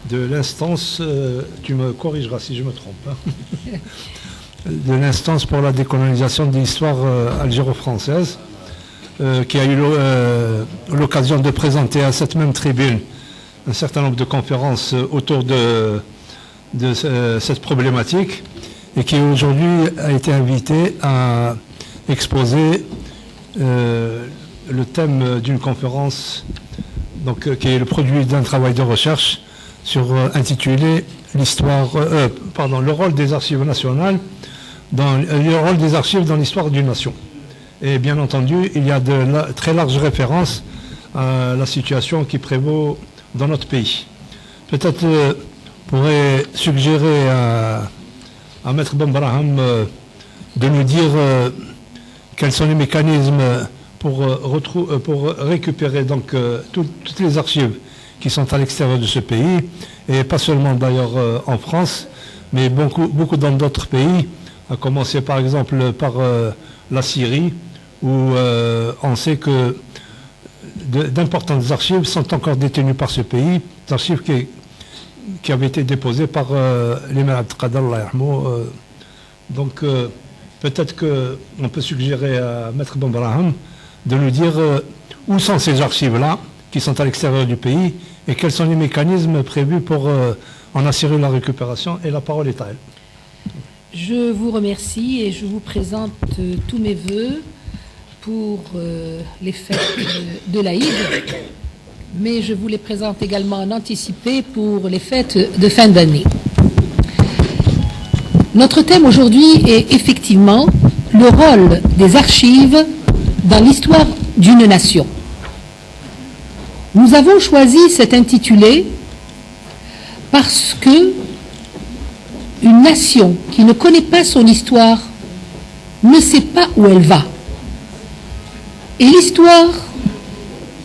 de l'instance, tu me corrigeras si je me trompe, hein, de l'instance pour la décolonisation de l'histoire algéro-française, qui a eu l'occasion de présenter à cette même tribune un certain nombre de conférences autour de cette problématique, et qui aujourd'hui a été invité à exposer le thème d'une conférence qui est le produit d'un travail de recherche intitulé le rôle des archives nationales, le rôle des archives dans l'histoire d'une nation. Et bien entendu, il y a de très larges références à la situation qui prévaut dans notre pays. Peut-être pourrait suggérer à Maître Benbraham de nous dire quels sont les mécanismes pour récupérer donc toutes les archives qui sont à l'extérieur de ce pays, et pas seulement d'ailleurs en France, mais beaucoup dans d'autres pays, à commencer par exemple par la Syrie, où on sait que d'importantes archives sont encore détenues par ce pays, des archives qui avaient été déposées par l'imam Abdelkader, donc peut-être qu'on peut suggérer à Maître Benbraham de nous dire où sont ces archives-là qui sont à l'extérieur du pays et quels sont les mécanismes prévus pour en assurer la récupération, et la parole est à elle. Je vous remercie et je vous présente tous mes voeux pour les fêtes de l'Aïd, mais je vous les présente également en anticipé pour les fêtes de fin d'année. Notre thème aujourd'hui est effectivement le rôle des archives dans l'histoire d'une nation. Nous avons choisi cet intitulé parce que une nation qui ne connaît pas son histoire ne sait pas où elle va. Et l'histoire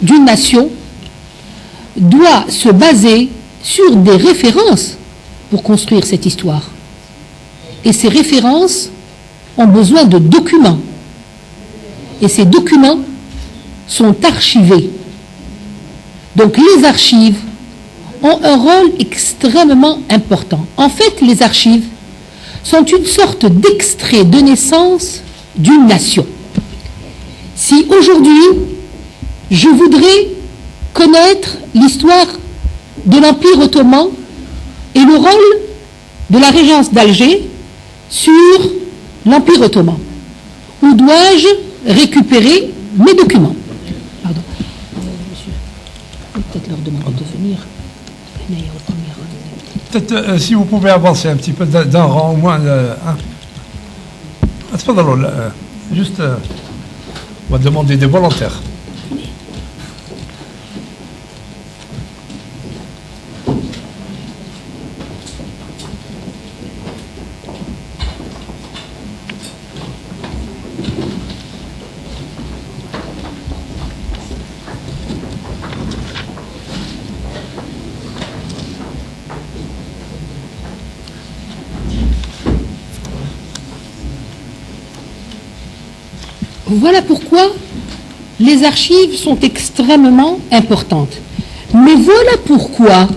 d'une nation doit se baser sur des références pour construire cette histoire. Et ces références ont besoin de documents. Et ces documents sont archivés. Donc les archives ont un rôle extrêmement important. En fait, les archives sont une sorte d'extrait de naissance d'une nation. Si aujourd'hui, je voudrais connaître l'histoire de l'Empire ottoman et le rôle de la régence d'Alger sur l'Empire ottoman, où dois-je récupérer mes documents? Pardon. Monsieur, peut-être leur demander de venir. Peut-être si vous pouvez avancer un petit peu d'un rang au moins. Juste, on va demander des volontaires. Voilà pourquoi les archives sont extrêmement importantes. Mais voilà pourquoi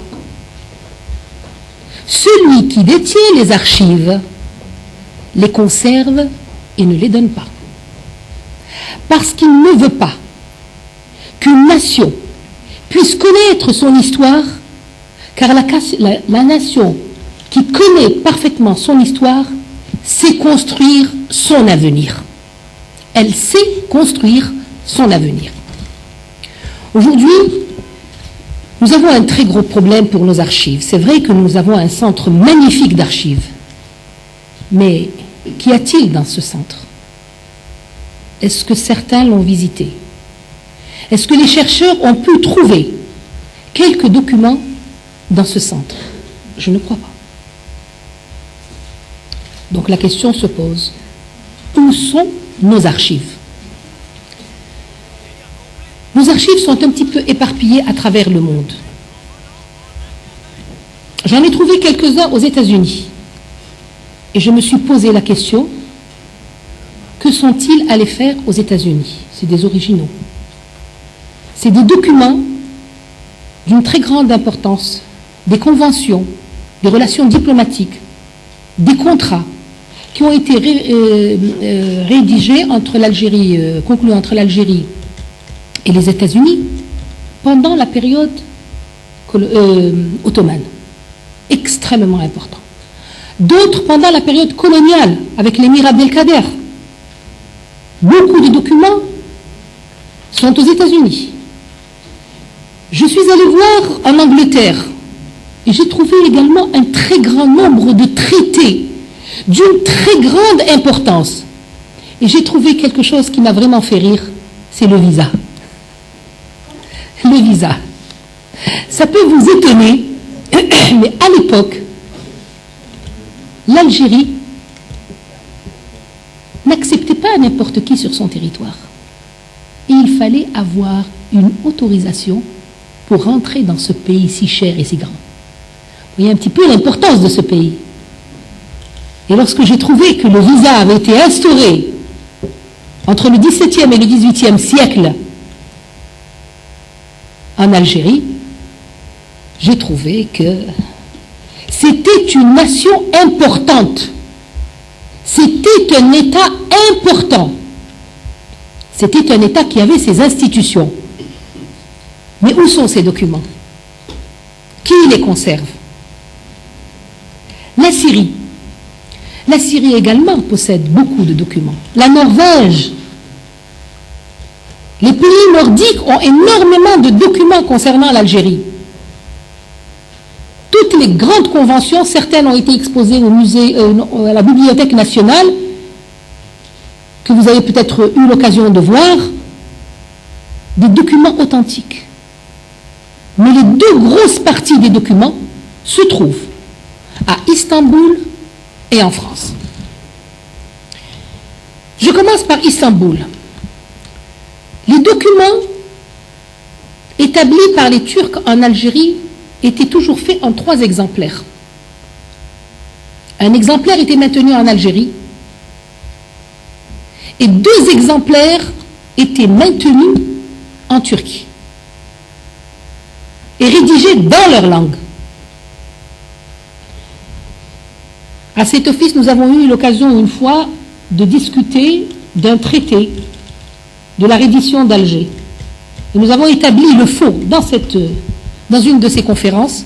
celui qui détient les archives les conserve et ne les donne pas. Parce qu'il ne veut pas qu'une nation puisse connaître son histoire, car la nation qui connaît parfaitement son histoire sait construire son avenir. Elle sait construire son avenir. Aujourd'hui, nous avons un très gros problème pour nos archives. C'est vrai que nous avons un centre magnifique d'archives. Mais qu'y a-t-il dans ce centre? Est-ce que certains l'ont visité? Est-ce que les chercheurs ont pu trouver quelques documents dans ce centre? Je ne crois pas. Donc la question se pose. Où sont nos archives? Nos archives sont un petit peu éparpillées à travers le monde. J'en ai trouvé quelques-uns aux États-Unis. Et je me suis posé la question, que sont-ils allés faire aux États-Unis? C'est des originaux. C'est des documents d'une très grande importance des conventions, des relations diplomatiques, des contrats qui ont été rédigés entre l'Algérie, conclus entre l'Algérie et les États-Unis pendant la période ottomane. Extrêmement important. D'autres pendant la période coloniale avec l'émir Abdelkader. Beaucoup de documents sont aux États-Unis. Je suis allé voir en Angleterre et j'ai trouvé également un très grand nombre de traités d'une très grande importance. Et j'ai trouvé quelque chose qui m'a vraiment fait rire, c'est le visa. Le visa. Ça peut vous étonner, mais à l'époque, l'Algérie n'acceptait pas n'importe qui sur son territoire. Et il fallait avoir une autorisation pour rentrer dans ce pays si cher et si grand. Vous voyez un petit peu l'importance de ce pays. Et lorsque j'ai trouvé que le visa avait été instauré entre le XVIIe et le XVIIIe siècle en Algérie, j'ai trouvé que c'était une nation importante. C'était un État important. C'était un État qui avait ses institutions. Mais où sont ces documents? Qui les conserve? La Syrie. La Syrie également possède beaucoup de documents. La Norvège. Les pays nordiques ont énormément de documents concernant l'Algérie. Toutes les grandes conventions, certaines ont été exposées au musée, à la Bibliothèque nationale, que vous avez peut-être eu l'occasion de voir, des documents authentiques. Mais les deux grosses parties des documents se trouvent à Istanbul et en France. Je commence par Istanbul. Les documents établis par les Turcs en Algérie étaient toujours faits en 3 exemplaires. Un exemplaire était maintenu en Algérie et 2 exemplaires étaient maintenus en Turquie et rédigés dans leur langue. À cet office, nous avons eu l'occasion une fois de discuter d'un traité de la reddition d'Alger. Et nous avons établi le faux dans une de ces conférences,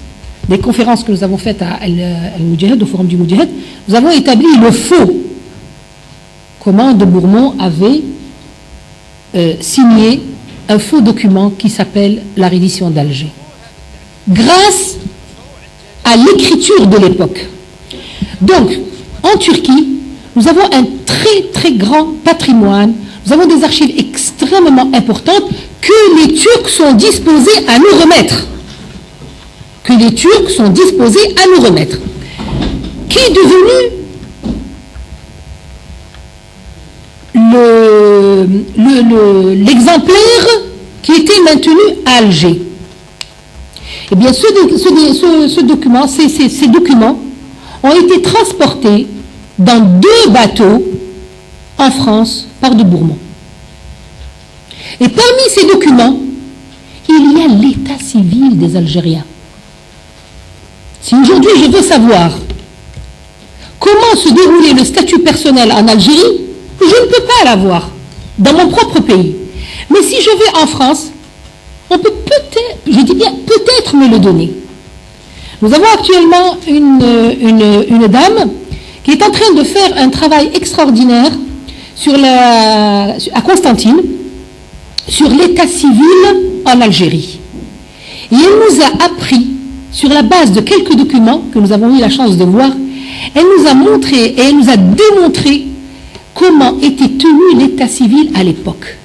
les conférences que nous avons faites à Al-Moudjahid, au Forum du Moudjahid, nous avons établi le faux. Comment de Bourmont avait signé un faux document qui s'appelle la reddition d'Alger. Grâce à l'écriture de l'époque. Donc, en Turquie, nous avons un très très grand patrimoine, nous avons des archives extrêmement importantes que les Turcs sont disposés à nous remettre. Que les Turcs sont disposés à nous remettre. Qui est devenu l'exemplaire qui était maintenu à Alger? Eh bien, ces documents ont été transportés dans 2 bateaux en France par de Bourmont. Et parmi ces documents, il y a l'état civil des Algériens. Si aujourd'hui je veux savoir comment se déroulait le statut personnel en Algérie, je ne peux pas l'avoir dans mon propre pays. Mais si je vais en France, on peut peut-être, je dis bien peut-être me le donner. Nous avons actuellement une dame qui est en train de faire un travail extraordinaire à Constantine sur l'état civil en Algérie. Et elle nous a appris, sur la base de quelques documents que nous avons eu la chance de voir, elle nous a montré et elle nous a démontré comment était tenu l'état civil à l'époque.